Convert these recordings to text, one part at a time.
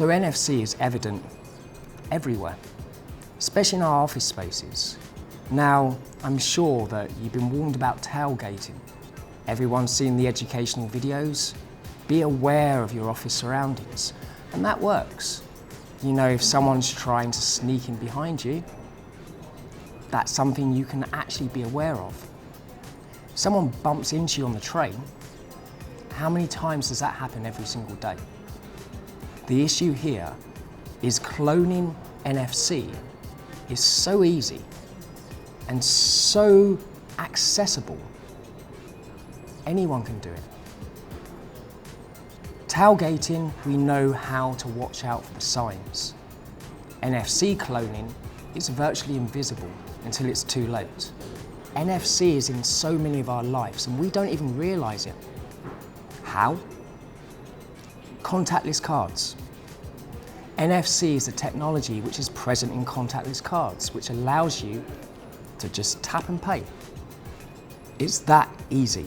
So NFC is evident everywhere, especially in our office spaces. Now, I'm sure that you've been warned about tailgating. Everyone's seen the educational videos. Be aware of your office surroundings, and that works. You know, if someone's trying to sneak in behind you, that's something you can actually be aware of. If someone bumps into you on the train, how many times does that happen every single day? The issue here is cloning NFC is so easy and so accessible. Anyone can do it. Tailgating, we know how to watch out for the signs. NFC cloning is virtually invisible until it's too late. NFC is in so many of our lives and we don't even realize it. How? Contactless cards. NFC is a technology which is present in contactless cards, which allows you to just tap and pay. It's that easy.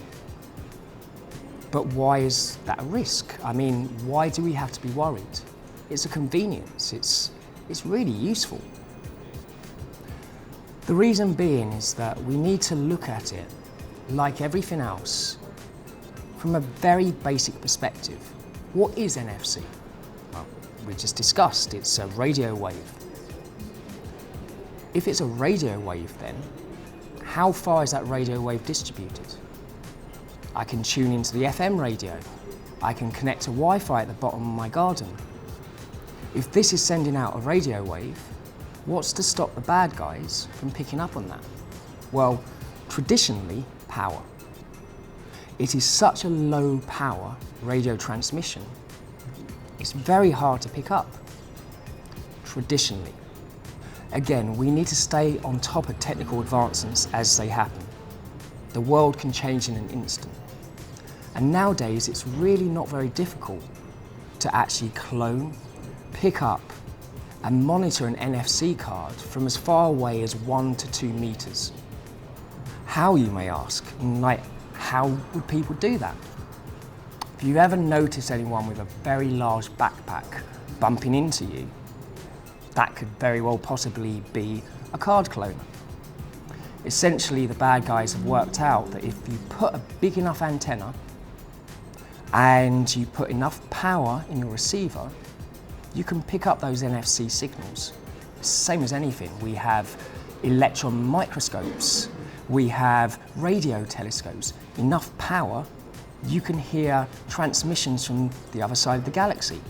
But why is that a risk? I mean, why do we have to be worried? It's a convenience. It's really useful. The reason being is that we need to look at it, like everything else, from a very basic perspective. What is NFC? Well, we just discussed, it's a radio wave. If it's a radio wave then, how far is that radio wave distributed? I can tune into the FM radio. I can connect to Wi-Fi at the bottom of my garden. If this is sending out a radio wave, what's to stop the bad guys from picking up on that? Well, traditionally, power. It is such a low power radio transmission, it's very hard to pick up, traditionally. Again, we need to stay on top of technical advancements as they happen. The world can change in an instant. And nowadays, it's really not very difficult to actually clone, pick up, and monitor an NFC card from as far away as 1 to 2 meters. How, you may ask? Like, how would people do that? If you ever notice anyone with a very large backpack bumping into you, that could very well possibly be a card cloner. Essentially, the bad guys have worked out that if you put a big enough antenna and you put enough power in your receiver, you can pick up those NFC signals. It's the same as anything. We have electron microscopes, we have radio telescopes. Enough power, you can hear transmissions from the other side of the galaxy.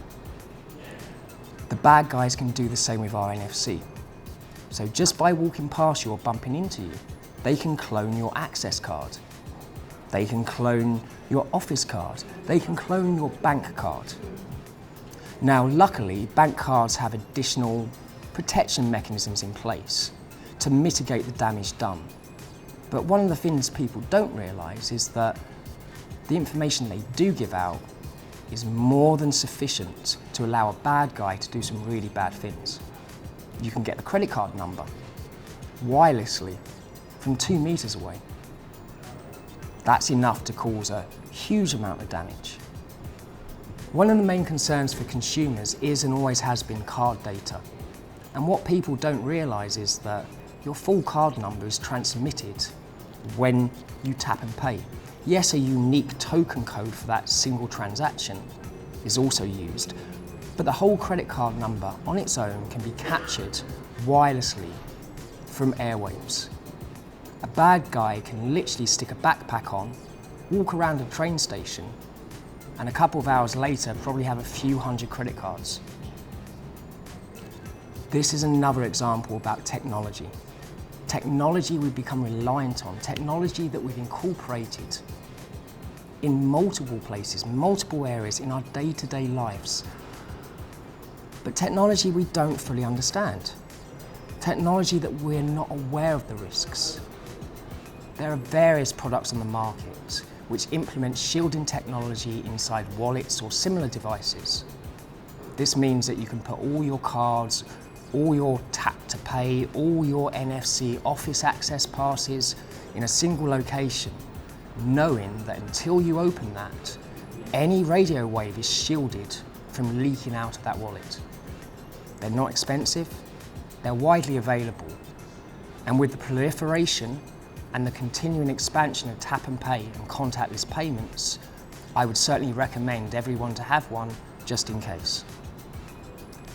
The bad guys can do the same with our NFC. So just by walking past you or bumping into you, they can clone your access card. They can clone your office card. They can clone your bank card. Now, luckily, bank cards have additional protection mechanisms in place to mitigate the damage done. But one of the things people don't realise is that the information they do give out is more than sufficient to allow a bad guy to do some really bad things. You can get the credit card number wirelessly from 2 meters away. That's enough to cause a huge amount of damage. One of the main concerns for consumers is and always has been card data. And what people don't realise is that your full card number is transmitted when you tap and pay. Yes, a unique token code for that single transaction is also used, but the whole credit card number on its own can be captured wirelessly from airwaves. A bad guy can literally stick a backpack on, walk around a train station, and a couple of hours later probably have a few hundred credit cards. This is another example about technology. Technology we've become reliant on, technology that we've incorporated in multiple places, multiple areas in our day-to-day lives. But technology we don't fully understand. Technology that we're not aware of the risks. There are various products on the market which implement shielding technology inside wallets or similar devices. This means that you can put all your cards, all your tap to pay, all your NFC office access passes in a single location, knowing that until you open that, any radio wave is shielded from leaking out of that wallet. They're not expensive, they're widely available, and with the proliferation and the continuing expansion of tap and pay and contactless payments, I would certainly recommend everyone to have one just in case.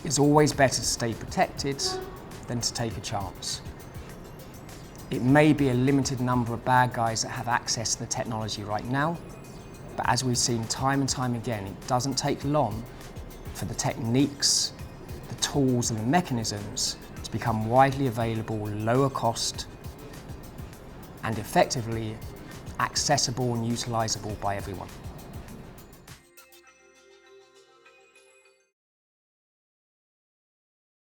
It's always better to stay protected than to take a chance. It may be a limited number of bad guys that have access to the technology right now, but as we've seen time and time again, it doesn't take long for the techniques, the tools and the mechanisms to become widely available, lower cost, and effectively accessible and utilisable by everyone.